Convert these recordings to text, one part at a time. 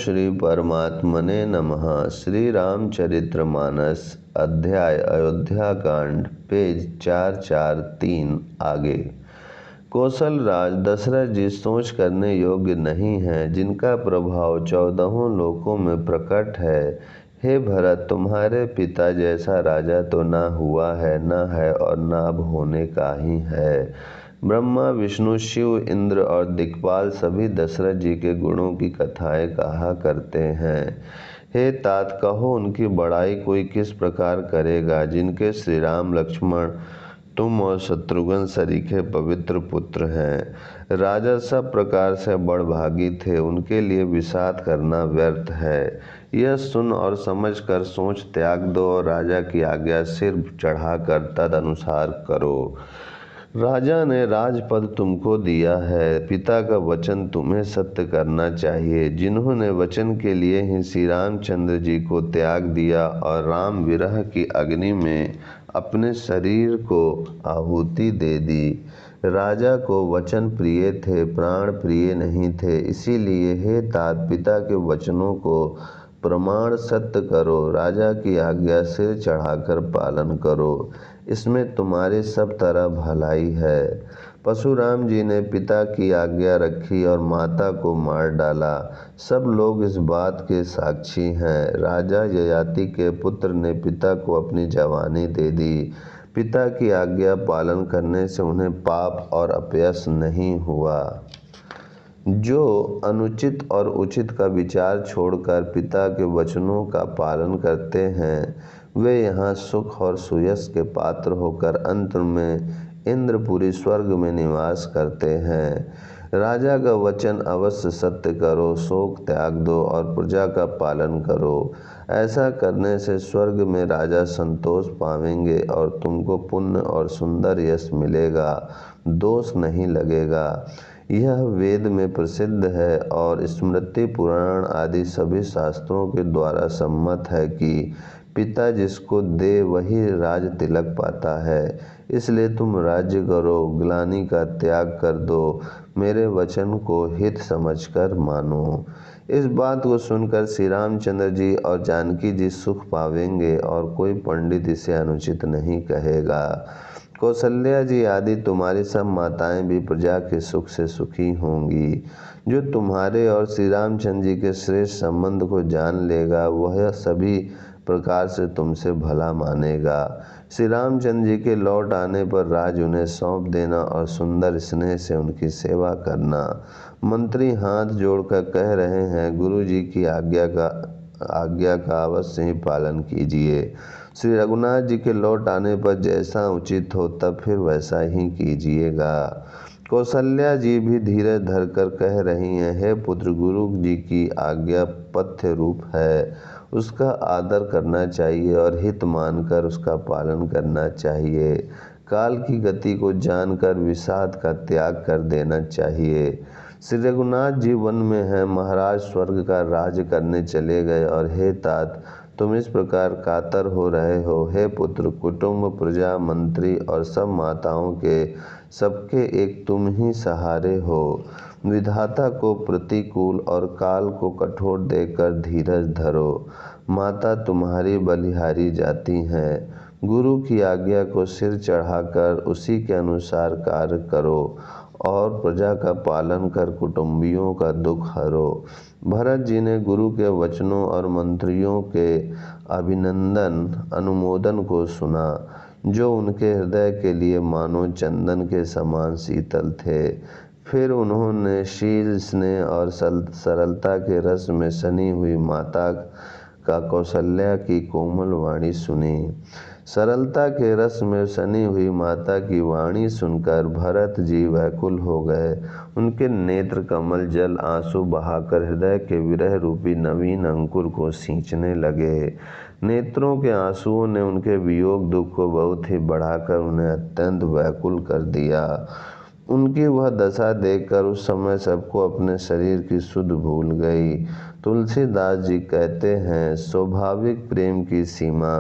श्री परमात्मने नमः। श्री रामचरितमानस अध्याय अयोध्या कांड पेज 443 आगे। कौशल राज दशरथ जी सोच करने योग्य नहीं हैं, जिनका प्रभाव 14 लोकों में प्रकट है। हे भरत, तुम्हारे पिता जैसा राजा तो ना हुआ है, न है और न अब होने का ही है। ब्रह्मा, विष्णु, शिव, इंद्र और दिक्पाल सभी दशरथ जी के गुणों की कथाएं कहा करते हैं। हे तात, कहो उनकी बड़ाई कोई किस प्रकार करेगा, जिनके श्री राम, लक्ष्मण, तुम और शत्रुघ्न सरीखे पवित्र पुत्र हैं। राजा सब प्रकार से बड़भागी थे, उनके लिए विषाद करना व्यर्थ है। यह सुन और समझ कर सोच त्याग दो और राजा की आज्ञा सिर चढ़ाकर तद अनुसार करो। राजा ने राजपद तुमको दिया है, पिता का वचन तुम्हें सत्य करना चाहिए। जिन्होंने वचन के लिए ही श्री रामचंद्र जी को त्याग दिया और राम विरह की अग्नि में अपने शरीर को आहुति दे दी। राजा को वचन प्रिय थे, प्राण प्रिय नहीं थे। इसीलिए हे तात, पिता के वचनों को प्रमाण सत्य करो, राजा की आज्ञा सिर चढ़ाकर पालन करो, इसमें तुम्हारी सब तरह भलाई है। परशुराम जी ने पिता की आज्ञा रखी और माता को मार डाला। सब लोग इस बात के साक्षी हैं। राजा ययाति के पुत्र ने पिता को अपनी जवानी दे दी। पिता की आज्ञा पालन करने से उन्हें पाप और अपयश नहीं हुआ। जो अनुचित और उचित का विचार छोड़कर पिता के वचनों का पालन करते हैं, वे यहाँ सुख और सुयश के पात्र होकर अंत में इंद्रपुरी स्वर्ग में निवास करते हैं। राजा का वचन अवश्य सत्य करो, शोक त्याग दो और प्रजा का पालन करो। ऐसा करने से स्वर्ग में राजा संतोष पावेंगे और तुमको पुण्य और सुंदर यश मिलेगा, दोष नहीं लगेगा। यह वेद में प्रसिद्ध है और स्मृति, पुराण आदि सभी शास्त्रों के द्वारा सम्मत है कि पिता जिसको दे वही राज तिलक पाता है। इसलिए तुम राज्य करो, ग्लानि का त्याग कर दो, मेरे वचन को हित समझकर मानो। इस बात को सुनकर श्री रामचंद्र जी और जानकी जी सुख पावेंगे और कोई पंडित इसे अनुचित नहीं कहेगा। कौशल्या जी आदि तुम्हारी सब माताएं भी प्रजा के सुख से सुखी होंगी। जो तुम्हारे और श्री रामचंद्र जी के श्रेष्ठ संबंध को जान लेगा, वह सभी प्रकार से तुमसे भला मानेगा। श्री रामचंद्र जी के लौट आने पर राज उन्हें सौंप देना और सुंदर स्नेह से उनकी सेवा करना। मंत्री हाथ जोड़कर कह रहे हैं, गुरु जी की आज्ञा का अवश्य ही पालन कीजिए। श्री रघुनाथ जी के लौट आने पर जैसा उचित हो तब फिर वैसा ही कीजिएगा। कौशल्या जी भी धीरज धरकर कह रही हैं, हे पुत्र, गुरु जी की आज्ञा पथ्य रूप है, उसका आदर करना चाहिए और हित मानकर उसका पालन करना चाहिए। काल की गति को जानकर विषाद का त्याग कर देना चाहिए। श्री रघुनाथ जी वन में हैं, महाराज स्वर्ग का राज करने चले गए और हे तात, तुम इस प्रकार कातर हो रहे हो। हे पुत्र, कुटुंब, प्रजा, मंत्री और सब माताओं के सबके एक तुम ही सहारे हो। विधाता को प्रतिकूल और काल को कठोर देकर धीरज धरो। माता तुम्हारी बलिहारी जाती हैं। गुरु की आज्ञा को सिर चढ़ाकर उसी के अनुसार कार्य करो और प्रजा का पालन कर कुटुंबियों का दुख हरो। भरत जी ने गुरु के वचनों और मंत्रियों के अभिनंदन अनुमोदन को सुना, जो उनके हृदय के लिए मानो चंदन के समान शीतल थे। फिर उन्होंने शील, स्नेह और सरलता के रस में सनी हुई माता का कौशल्या की कोमल वाणी सुनी। सरलता के रस में सनी हुई माता की वाणी सुनकर भरत जी व्याकुल हो गए। उनके नेत्र कमल जल आंसू बहाकर हृदय के विरह रूपी नवीन अंकुर को सींचने लगे। नेत्रों के आंसुओं ने उनके वियोग दुख को बहुत ही बढ़ाकर उन्हें अत्यंत व्याकुल कर दिया। उनकी वह दशा देखकर उस समय सबको अपने शरीर की सुध भूल गई। तुलसीदास जी कहते हैं, स्वाभाविक प्रेम की सीमा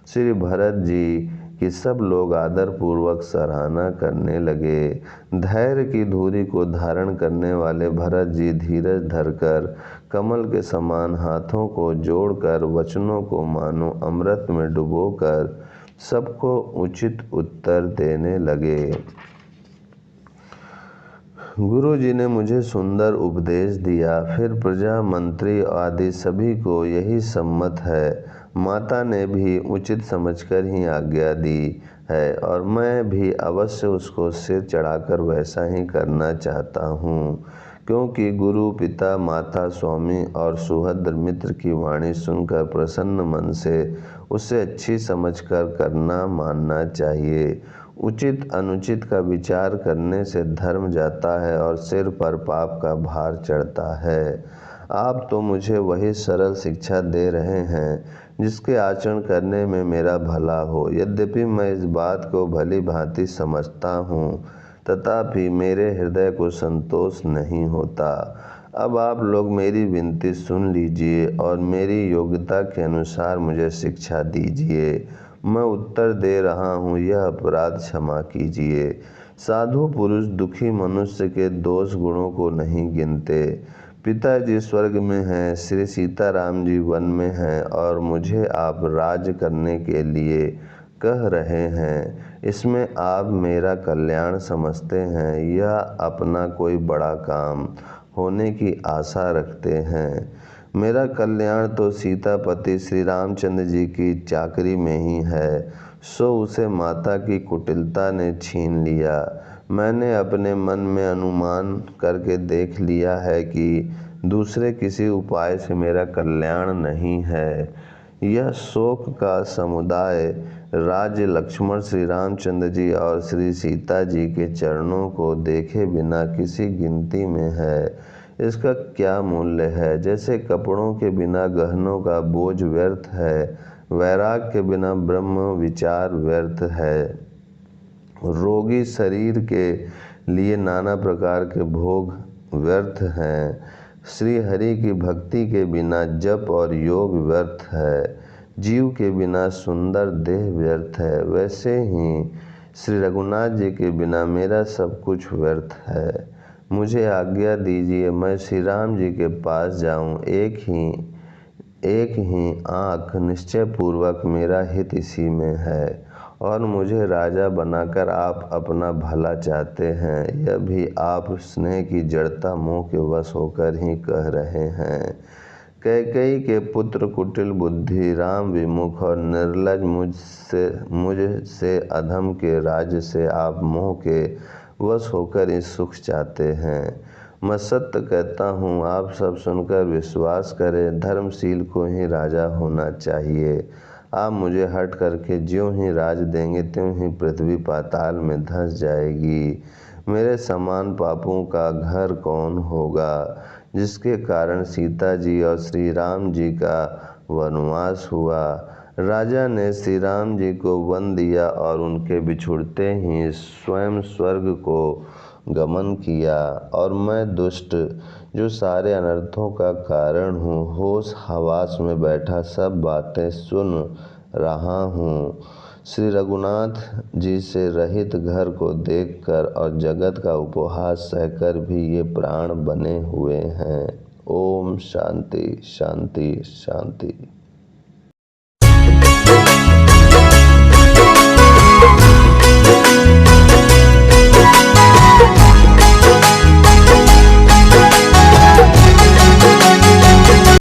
श्री भरत जी कि सब लोग आदरपूर्वक सराहना करने लगे। धैर्य की धुरी को धारण करने वाले भरत जी धीरज धरकर कमल के समान हाथों को जोड़कर वचनों को मानो अमृत में डुबोकर सबको उचित उत्तर देने लगे। गुरु जी ने मुझे सुंदर उपदेश दिया। फिर प्रजा, मंत्री आदि सभी को यही सम्मत है। माता ने भी उचित समझकर ही आज्ञा दी है और मैं भी अवश्य उसको सिर चढ़ाकर वैसा ही करना चाहता हूँ, क्योंकि गुरु, पिता, माता, स्वामी और सुहृद मित्र की वाणी सुनकर प्रसन्न मन से उसे अच्छी समझकर करना मानना चाहिए। उचित अनुचित का विचार करने से धर्म जाता है और सिर पर पाप का भार चढ़ता है। आप तो मुझे वही सरल शिक्षा दे रहे हैं जिसके आचरण करने में मेरा भला हो। यद्यपि मैं इस बात को भली भांति समझता हूँ, तथापि मेरे हृदय को संतोष नहीं होता। अब आप लोग मेरी विनती सुन लीजिए और मेरी योग्यता के अनुसार मुझे शिक्षा दीजिए। मैं उत्तर दे रहा हूँ, यह अपराध क्षमा कीजिए। साधु पुरुष दुखी मनुष्य के दोष गुणों को नहीं गिनते। पिताजी स्वर्ग में हैं, श्री सीताराम जी वन में हैं और मुझे आप राज करने के लिए कह रहे हैं। इसमें आप मेरा कल्याण समझते हैं या अपना कोई बड़ा काम होने की आशा रखते हैं? मेरा कल्याण तो सीतापति श्री रामचंद्र जी की चाकरी में ही है, सो उसे माता की कुटिलता ने छीन लिया। मैंने अपने मन में अनुमान करके देख लिया है कि दूसरे किसी उपाय से मेरा कल्याण नहीं है। यह शोक का समुदाय राज्य लक्ष्मण श्री रामचंद्र जी और श्री सीता जी के चरणों को देखे बिना किसी गिनती में है। इसका क्या मूल्य है? जैसे कपड़ों के बिना गहनों का बोझ व्यर्थ है, वैराग के बिना ब्रह्म विचार व्यर्थ है। रोगी शरीर के लिए नाना प्रकार के भोग व्यर्थ हैं। श्री हरि की भक्ति के बिना जप और योग व्यर्थ है। जीव के बिना सुंदर देह व्यर्थ है। वैसे ही श्री रघुनाथ जी के बिना मेरा सब कुछ व्यर्थ है। मुझे आज्ञा दीजिए, मैं श्री राम जी के पास जाऊं। एक ही आँख निश्चय पूर्वक मेरा हित इसी में है और मुझे राजा बनाकर आप अपना भला चाहते हैं। यह भी आप स्नेह की जड़ता मोह के वश होकर ही कह रहे हैं। कैकेयी के पुत्र कुटिल बुद्धि, राम विमुख और निर्लज मुझसे अधम के राज्य से आप मोह के वश होकर इस सुख चाहते हैं। मैं सत्य कहता हूँ, आप सब सुनकर विश्वास करें, धर्मशील को ही राजा होना चाहिए। आप मुझे हट करके ज्यों ही राज देंगे त्यों ही पृथ्वी पाताल में धंस जाएगी। मेरे समान पापों का घर कौन होगा, जिसके कारण सीता जी और श्री राम जी का वनवास हुआ। राजा ने श्री राम जी को वन दिया और उनके बिछुड़ते ही स्वयं स्वर्ग को गमन किया, और मैं दुष्ट जो सारे अनर्थों का कारण हूँ, होश हवास में बैठा सब बातें सुन रहा हूँ। श्री रघुनाथ जी से रहित घर को देखकर और जगत का उपहास सहकर भी ये प्राण बने हुए हैं। ओम शांति शांति शांति।